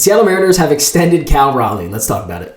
The Seattle Mariners have extended Cal Raleigh. Let's talk about it.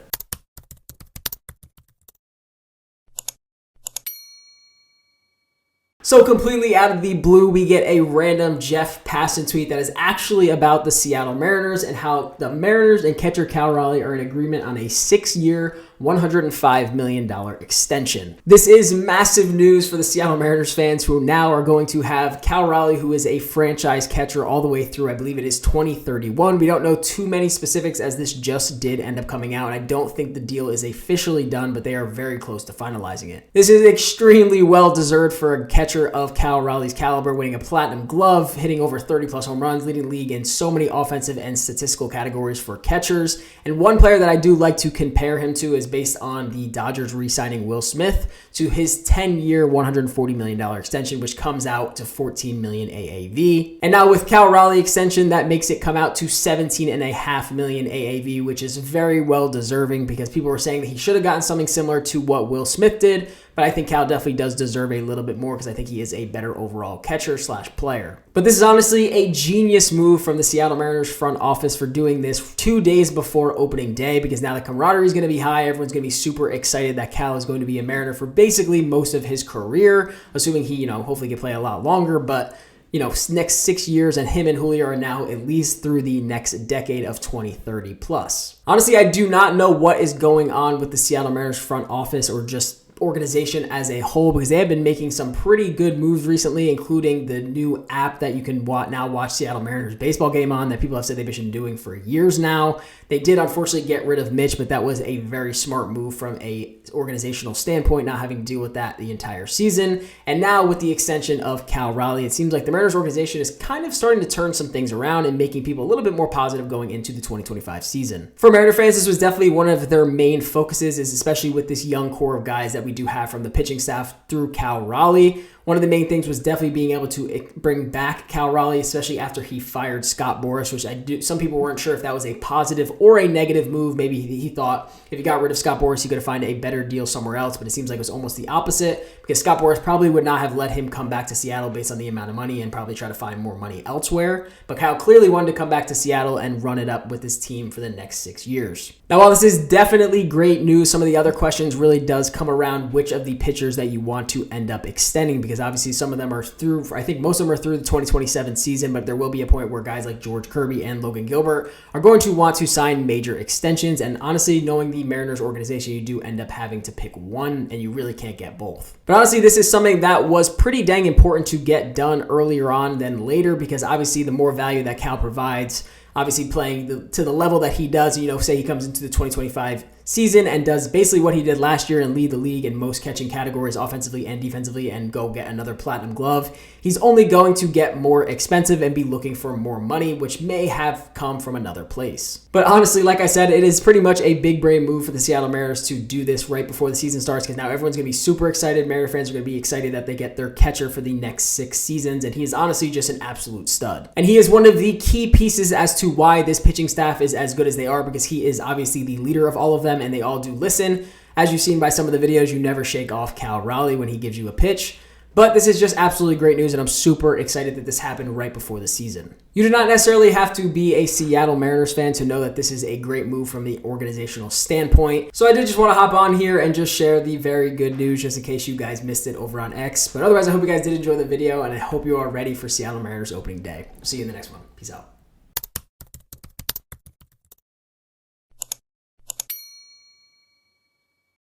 So completely out of the blue, we get a random Jeff Passan tweet that is actually about the Seattle Mariners and how the Mariners and catcher Cal Raleigh are in agreement on a 6-year, $105 million extension. This is massive news for the Seattle Mariners fans who now are going to have Cal Raleigh, who is a franchise catcher all the way through, I believe it is 2031. We don't know too many specifics as this just did end up coming out. And I don't think the deal is officially done, but they are very close to finalizing it. This is extremely well deserved for a catcher of Cal Raleigh's caliber, winning a platinum glove, hitting over 30 plus home runs, leading the league in so many offensive and statistical categories for catchers. And one player that I do like to compare him to is based on the Dodgers re-signing Will Smith to his 10-year, $140 million extension, which comes out to $14 million AAV. And now with Cal Raleigh extension, that makes it come out to $17.5 million AAV, which is very well deserving because people were saying that he should have gotten something similar to what Will Smith did. But I think Cal definitely does deserve a little bit more because I think he is a better overall catcher / player. But this is honestly a genius move from the Seattle Mariners front office for doing this 2 days before opening day, because now the camaraderie is going to be high. Everyone's going to be super excited that Cal is going to be a Mariner for basically most of his career, assuming he, hopefully can play a lot longer. But next 6 years, and him and Julio are now at least through the next decade of 2030 plus. Honestly, I do not know what is going on with the Seattle Mariners front office or just organization as a whole, because they have been making some pretty good moves recently, including the new app that you can now watch Seattle Mariners baseball game on that people have said they've been doing for years now. They did unfortunately get rid of Mitch, but that was a very smart move from a organizational standpoint, not having to deal with that the entire season. And now with the extension of Cal Raleigh, it seems like the Mariners organization is kind of starting to turn some things around and making people a little bit more positive going into the 2025 season. For Mariner fans, this was definitely one of their main focuses, is especially with this young core of guys that we do have from the pitching staff through Cal Raleigh. One of the main things was definitely being able to bring back Cal Raleigh, especially after he fired Scott Boras, which some people weren't sure if that was a positive or a negative move. Maybe he thought if he got rid of Scott Boras, he could have found a better deal somewhere else, but it seems like it was almost the opposite, because Scott Boras probably would not have let him come back to Seattle based on the amount of money and probably try to find more money elsewhere. But Cal clearly wanted to come back to Seattle and run it up with his team for the next 6 years. Now, while this is definitely great news, some of the other questions really does come around which of the pitchers that you want to end up extending, because obviously some of them are through, I think most of them are through the 2027 season, but there will be a point where guys like George Kirby and Logan Gilbert are going to want to sign major extensions. And honestly, knowing the Mariners organization, you do end up having to pick one, and you really can't get both. But honestly, this is something that was pretty dang important to get done earlier on than later, because obviously the more value that Cal provides, obviously playing to the level that he does, say he comes into the 2025 season and does basically what he did last year and lead the league in most catching categories offensively and defensively and go get another platinum glove, he's only going to get more expensive and be looking for more money, which may have come from another place. But honestly, like I said, it is pretty much a big brain move for the Seattle Mariners to do this right before the season starts, because now everyone's going to be super excited. Mariner fans are going to be excited that they get their catcher for the next 6 seasons, and he is honestly just an absolute stud. And he is one of the key pieces as to why this pitching staff is as good as they are, because he is obviously the leader of all of them, and they all do listen. As you've seen by some of the videos, you never shake off Cal Raleigh when he gives you a pitch. But this is just absolutely great news, and I'm super excited that this happened right before the season. You do not necessarily have to be a Seattle Mariners fan to know that this is a great move from the organizational standpoint. So I did just want to hop on here and just share the very good news, just in case you guys missed it over on X. But otherwise, I hope you guys did enjoy the video, and I hope you are ready for Seattle Mariners opening day. See you in the next one. Peace out.